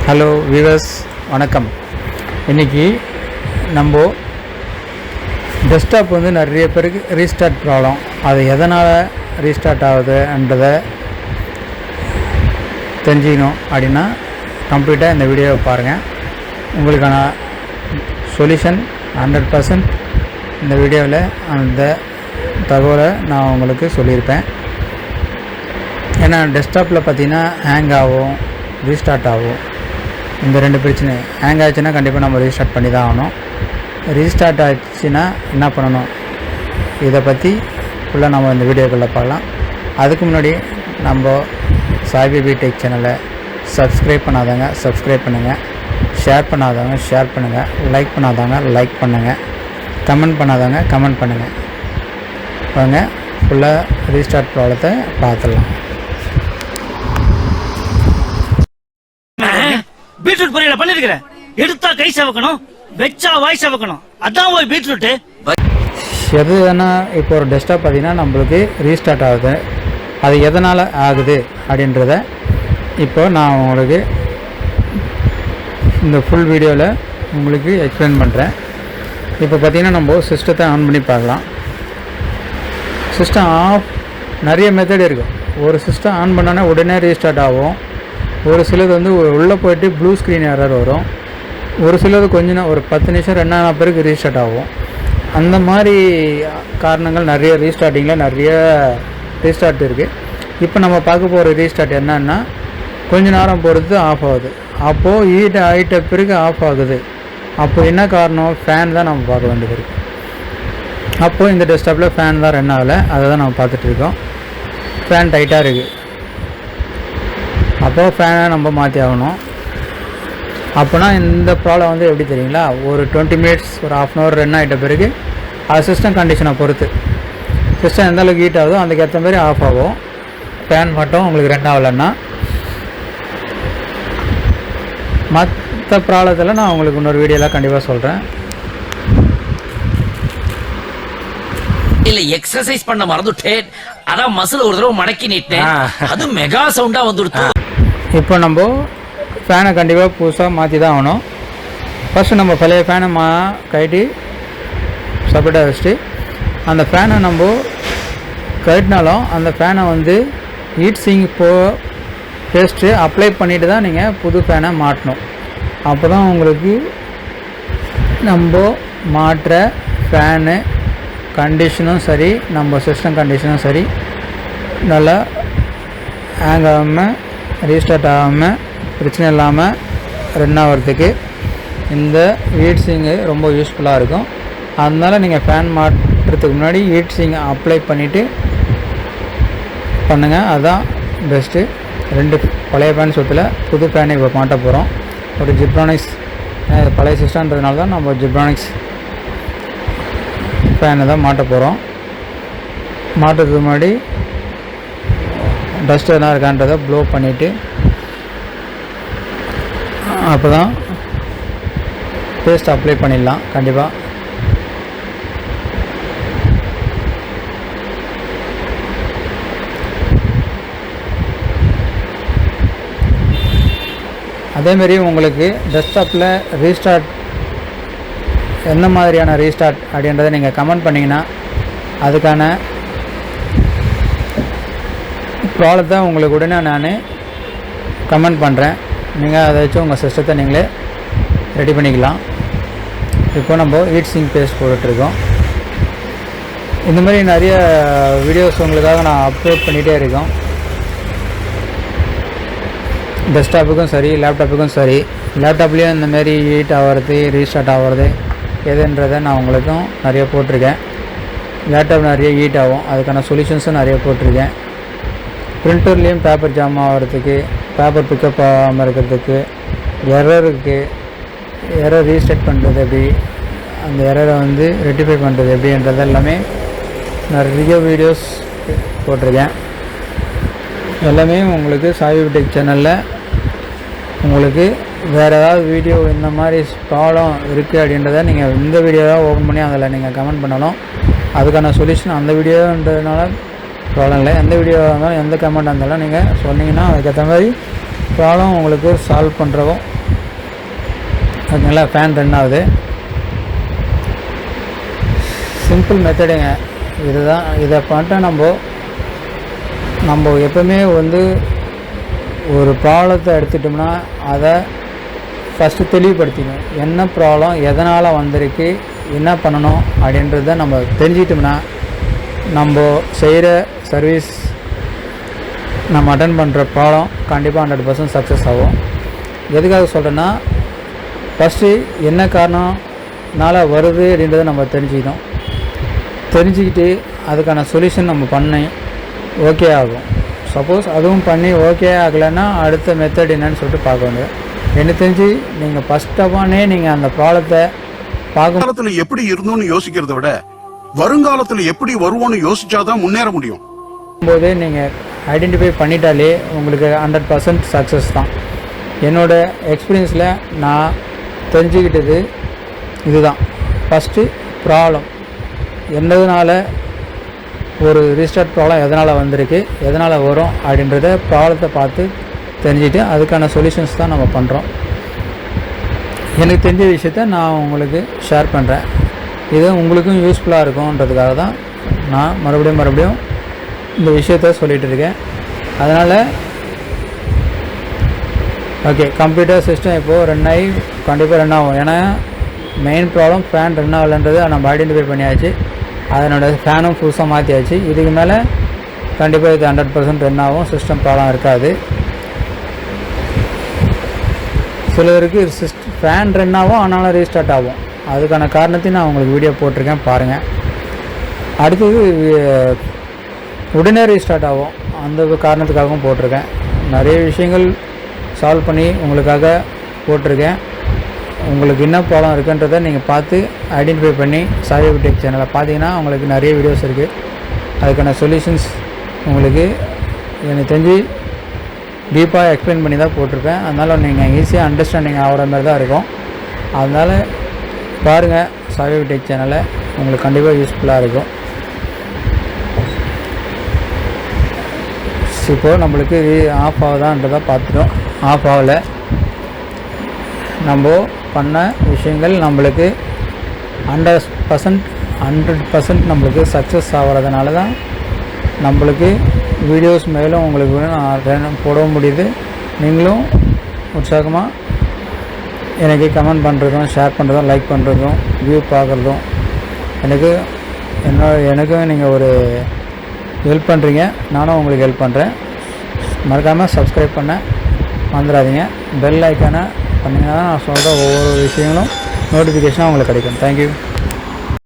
Hello viewers, வணக்கம். இன்றைக்கி நம்ம டெஸ்க்டாப் வந்து நிறைய பேருக்கு ரீஸ்டார்ட் ப்ராப்ளம், அது எதனால் ரீஸ்டார்ட் ஆகுதுன்றதை தெரிஞ்சுக்கணும் அப்படின்னா கம்ப்ளீட்டாக இந்த வீடியோவை பாருங்கள். உங்களுக்கான சொல்யூஷன் 100% இந்த வீடியோவில் அந்த தகவலை நான் உங்களுக்கு சொல்லியிருப்பேன். ஏன்னா டெஸ்க்டாப்பில் பார்த்திங்கன்னா ஹேங் ஆகும், ரீஸ்டார்ட் ஆகும். இந்த ரெண்டு பிரச்சனை. ஹேங் ஆச்சுன்னா கண்டிப்பாக நம்ம ரீஸ்டார்ட் பண்ணி தான் ஆகணும். ரீஸ்டார்ட் ஆச்சுன்னா என்ன பண்ணணும், இதை பற்றி ஃபுல்லாக நம்ம இந்த வீடியோக்குள்ளே பார்க்கலாம். அதுக்கு முன்னாடி நம்ம சாய்பேபி டெக் சேனலை சப்ஸ்கிரைப் பண்ணாதவங்க சப்ஸ்கிரைப் பண்ணுங்கள், ஷேர் பண்ணாதவங்க ஷேர் பண்ணுங்கள், லைக் பண்ணாதவங்க லைக் பண்ணுங்கள், கமெண்ட் பண்ணாதவங்க கமெண்ட் பண்ணுங்கள். வாங்க ஃபுல்லாக ரீஸ்டார்ட் ப்ராப்ளத்தை பார்த்துடலாம். பீட்ரூட் பொரியல பண்ணிருக்கிறேன். எடுத்தா கை சவக்கணும், வெச்சா வாய் சவக்கணும். அதான் போய் பீட்ரூட் எது வேணா. இப்போ ஒரு டெஸ்க்டாப் பார்த்தீங்கன்னா நம்மளுக்கு ரீஸ்டார்ட் ஆகுது. அது எதனால் ஆகுது அப்படின்றத இப்போ நான் உங்களுக்கு இந்த ஃபுல் வீடியோவில் உங்களுக்கு எக்ஸ்பிளைன் பண்ணுறேன். இப்போ பார்த்திங்கன்னா நம்ம சிஸ்டத்தை ஆன் பண்ணி பார்க்கலாம். சிஸ்டம் ஆஃப் நிறைய மெத்தட் இருக்கும். ஒரு சிஸ்டம் ஆன் பண்ணோன்னா உடனே ரீஸ்டார்ட் ஆகும். ஒரு சிலது வந்து உள்ளே போய்ட்டு ப்ளூ ஸ்க்ரீன் எரர் வரும். ஒரு சிலது கொஞ்சம் ஒரு 10 நிமிஷம் 2 பிறகு ரீஸ்டார்ட் ஆகும். அந்த மாதிரி காரணங்கள் நிறைய ரீஸ்டார்டிங்கில் நிறைய ரீஸ்டார்ட் இருக்குது. இப்போ நம்ம பார்க்க போகிற ரீஸ்டார்ட் என்னன்னா, கொஞ்ச நேரம் பொறுத்து ஆஃப் ஆகுது. அப்போது ஹீட் ஆகிட்ட பிறகு ஆஃப் ஆகுது. அப்போது என்ன காரணம், ஃபேன் தான் நம்ம பார்க்க வேண்டியது இருக்குது. அப்போது இந்த டெஸ்க்டாப்பில் ஃபேன் தான் ரன் ஆகலை, அதை தான் நம்ம பார்த்துட்ருக்கோம். ஃபேன் டைட்டாக இருக்குது. அப்போது ஃபேனை நம்ம மாற்றி ஆகணும். அப்போனா இந்த ப்ராப்ளம் வந்து எப்படி தெரியுங்களா, ஒரு 20 மினிட்ஸ் ஒரு ½ அன் ஹவர் ரன் ஆகிட்ட பிறகு அது சிஸ்டம் கண்டிஷனை பொறுத்து சிஸ்டம் எந்த அளவுக்கு ஹீட் ஆகுதோ அதுக்கேற்ற மாதிரி ஆஃப் ஆகும். ஃபேன் மட்டும் உங்களுக்கு ரன் ஆகலைன்னா. மற்ற ப்ராப்ளத்தில் நான் உங்களுக்கு இன்னொரு வீடியோலாம் கண்டிப்பாக சொல்கிறேன். இல்ல எக்ஸசைஸ் பண்ண மறந்துட்டேன், அதான் மசில் ஒரு தடவை மடக்கி நீட்டேன், அது மெகா சவுண்டா வந்துடுது. இப்போ நம்ம ஃபேனை கண்டிப்பாக புதுசாக மாற்றி தான் ஆகணும். ஃபஸ்ட்டு நம்ம பழைய ஃபேனை கழட்டி செப்பரேட்டாக வச்சுட்டு அந்த ஃபேனை நம்ம கழட்டினாலும் அந்த ஃபேனை வந்து ஹீட் சிங் பேஸ்ட்டு அப்ளை பண்ணிவிட்டு தான் நீங்கள் புது ஃபேனை மாட்டணும். அப்போ தான் உங்களுக்கு நம்ம மாட்டுற ஃபேனு கண்டிஷனும் சரி, நம்ம சிஸ்டம் கண்டிஷனும் சரி, நல்லா ஹேங் ஆகாமல் ரீஸ்டார்ட் ஆகாமல் பிரச்சனை இல்லாமல் ரன் ஆகிறதுக்கு இந்த ஹீட் சிங்கு ரொம்ப யூஸ்ஃபுல்லாக இருக்கும். அதனால் நீங்கள் ஃபேன் மாட்டுறதுக்கு முன்னாடி ஹீட் சிங் அப்ளை பண்ணிவிட்டு பண்ணுங்கள், அதுதான் பெஸ்ட்டு. 2 பழைய ஃபேன் சுற்றில் புது ஃபேனை இப்போ மாட்ட போகிறோம். ஒரு ஜிப்ரானிக்ஸ் பழைய சிஸ்டம்ன்றதுனால தான் நம்ம ஜிப்ரானிக்ஸ் ஃபேனை தான் மாட்ட போகிறோம். மாட்டுறதுக்கு முன்னாடி டஸ்ட் எதனா இருக்கான்றதை ப்ளோ பண்ணிவிட்டு அப்போ தான் பேஸ்ட் அப்ளை பண்ணிடலாம். கண்டிப்பாக அதேமாரி உங்களுக்கு டெஸ்க்டாப்பில் ரீஸ்டார்ட் எந்த மாதிரியான ரீஸ்டார்ட் அப்படின்றத நீங்கள் கமெண்ட் பண்ணிங்கன்னா அதுக்கான ப்ராப்ளத்தை உங்களுக்கு உடனே நான் கமெண்ட் பண்ணுறேன். நீங்கள் அதை வச்சு உங்கள் சிஸ்டத்தை நீங்களே ரெடி பண்ணிக்கலாம். இப்போ நம்ம ஹீட் சிங் பேஸ்ட் போட்டுட்ருக்கோம். இந்த மாதிரி நிறைய வீடியோஸ் உங்களுக்காக நான் அப்லோட் பண்ணிகிட்டே இருக்கோம். டெஸ்க்டாப்புக்கும் சரி, லேப்டாப்புக்கும் சரி. லேப்டாப்லேயும் இந்தமாரி ஹீட் ஆகிறது, ரீஸ்டார்ட் ஆகிறது எதுன்றதை நான் உங்களுக்கும் நிறைய போட்டிருக்கேன். லேப்டாப் நிறைய ஹீட் ஆகும், அதுக்கான சொல்யூஷன்ஸும் நிறைய போட்டிருக்கேன். பிரிண்டர்லேயும் பேப்பர் ஜாம் ஆகிறதுக்கு, பேப்பர் பிக்கப் ஆகாமல் இருக்கிறதுக்கு, எரர் ரீஸ்டார்ட் பண்ணுறது எப்படி, அந்த எரரை வந்து ரெக்டிஃபை பண்ணுறது எப்படின்றது எல்லாமே நிறைய வீடியோஸ் போட்டிருக்கேன். எல்லாமே உங்களுக்கு சாய்பேபி டெக் சேனலில் உங்களுக்கு வேறு ஏதாவது வீடியோ இந்த மாதிரி ப்ராப்ளம் இருக்குது அப்படின்றத நீங்கள் இந்த வீடியோவாக ஓப்பன் பண்ணி அதில் நீங்கள் கமெண்ட் பண்ணணும். அதுக்கான சொல்யூஷன் அந்த வீடியோன்றதுனால ப்ராப்ளம் இல்லை. எந்த வீடியோவாக இருந்தாலும் எந்த கமெண்ட் இருந்தாலும் நீங்கள் சொன்னீங்கன்னா அதுக்கேற்ற மாதிரி ப்ராப்ளம் உங்களுக்கு சால்வ் பண்ணுறோம். ஓகேங்களா? ஃபேன் ரன் ஆகுது. சிம்பிள் மெத்தடுங்க இதுதான். இதை பண்ணிட்டு நம்ம எப்பவுமே வந்து ஒரு ப்ராப்ளத்தை எடுத்துட்டோம்னா அதை ஃபஸ்ட்டு தெளிவுபடுத்திக்கணும். என்ன ப்ராப்ளம், எதனால் வந்திருக்கு, என்ன பண்ணணும் அப்படின்றத நம்ம தெரிஞ்சிட்டோம்னா நம்ம செய்கிற சர்வீஸ், நம்ம அட்டன் பண்ணுற ப்ராப்ளம் கண்டிப்பாக 100% சக்ஸஸ் ஆகும். எதுக்காக சொல்கிறேன்னா, ஃபஸ்ட்டு என்ன காரணம்னால வருது அப்படின்றத நம்ம தெரிஞ்சுக்கணும். தெரிஞ்சுக்கிட்டு அதுக்கான சொல்யூஷன் நம்ம பண்ணி ஓகே ஆகும். சப்போஸ் அதுவும் பண்ணி ஓகே ஆகலைன்னா அடுத்த மெத்தட் என்னன்னு சொல்லிட்டு பார்க்க வேண்டியது. எனக்கு தெரிஞ்சு நீங்கள் ஃபஸ்ட் ஆஃபானே நீங்கள் அந்த ப்ராப்ளத்தை காலத்துல எப்படி இருந்தோம்னு யோசிக்கிறத விட வருங்காலத்துல எப்படி வருவோம்னு யோசிச்சாதான் முன்னேற முடியும். போதே நீங்கள் ஐடென்டிஃபை பண்ணிட்டாலே உங்களுக்கு 100% சக்ஸஸ் தான். என்னோடய எக்ஸ்பீரியன்ஸில் நான் தெரிஞ்சுக்கிட்டது இதுதான். ஃபஸ்ட்டு ப்ராப்ளம் என்னதுனால, ஒரு ரீஸ்டார்ட் ப்ராப்ளம் எதனால் வந்திருக்கு, எதனால் வரும் அப்படின்றத ப்ராப்ளத்தை பார்த்து தெரிஞ்சுட்டு அதுக்கான சொல்யூஷன்ஸ் தான் நம்ம பண்ணுறோம். எனக்கு தெரிஞ்ச விஷயத்த நான் உங்களுக்கு ஷேர் பண்ணுறேன். இது உங்களுக்கும் யூஸ்ஃபுல்லாக இருக்கும்ன்றதுக்காக தான் நான் மறுபடியும் இந்த விஷயத்த சொல்லிகிட்டு இருக்கேன். அதனால் ஓகே, கம்ப்யூட்டர் சிஸ்டம் இப்போது ரன் ஆகி கண்டிப்பாக ரன் ஆகும். ஏன்னா மெயின் ப்ராப்ளம் ஃபேன் ரன் ஆகலைன்றது நம்ம ஐடென்டிஃபை பண்ணியாச்சு. அதனோட ஃபேனும் புதுசாக மாற்றியாச்சு. இதுக்கு மேலே கண்டிப்பாக இது 100% ரன் ஆகும். சிஸ்டம் ப்ராப்ளம் இருக்காது. சிலருக்கு ஃபேன் ரன் ஆகும் ஆனாலும் ரீஸ்டார்ட் ஆகும். அதுக்கான காரணத்தையும் நான் உங்களுக்கு வீடியோ போட்டிருக்கேன், பாருங்கள். அடுத்தது உடனே ரீஸ்டார்ட் ஆகும், அந்த காரணத்துக்காகவும் போட்டிருக்கேன். நிறைய விஷயங்கள் சால்வ் பண்ணி உங்களுக்காக போட்டிருக்கேன். உங்களுக்கு என்ன ப்ராப்ளம் இருக்குன்றதை நீங்கள் பார்த்து ஐடென்டிஃபை பண்ணி சாய்வு டெக் சேனலை பார்த்தீங்கன்னா உங்களுக்கு நிறைய வீடியோஸ் இருக்குது. அதுக்கான சொல்யூஷன்ஸ் உங்களுக்கு எனக்கு தெரிஞ்சு டீப்பாக எக்ஸ்பிளைன் பண்ணி தான் போட்டிருப்பேன். அதனால் நீங்கள் ஈஸியாக அண்டர்ஸ்டாண்டிங் ஆகிற மாதிரி தான் இருக்கும். அதனால் பாருங்கள் சாய்வு டெக் சேனலை, உங்களுக்கு கண்டிப்பாக யூஸ்ஃபுல்லாக இருக்கும். இப்போது நம்மளுக்கு ஆஃப் ஆகுதான்றதை பார்த்துட்டோம். ஆஃப் ஆகலை. நம்ம பண்ண விஷயங்கள் நம்மளுக்கு 100% நம்மளுக்கு சக்ஸஸ் ஆகிறதுனால தான் நம்மளுக்கு வீடியோஸ் மேலும் உங்களுக்கு நான் போட முடியுது. நீங்களும் உற்சாகமாக எனக்கு கமெண்ட் பண்ணுறதும், ஷேர் பண்ணுறதும், லைக் பண்ணுறதும், வியூ பார்க்குறதும் எனக்கும் நீங்கள் ஒரு ஹெல்ப் பண்ணுறீங்க. நானும் உங்களுக்கு ஹெல்ப் பண்ணுறேன். மறக்காமல் சப்ஸ்கிரைப் பண்ண மறந்துடாதீங்க. பெல் ஐக்கானை பண்ணிங்கன்னா நான் சொல்கிற ஒவ்வொரு விஷயங்களும் நோட்டிஃபிகேஷனாக உங்களுக்கு கிடைக்கும். தேங்க்யூ.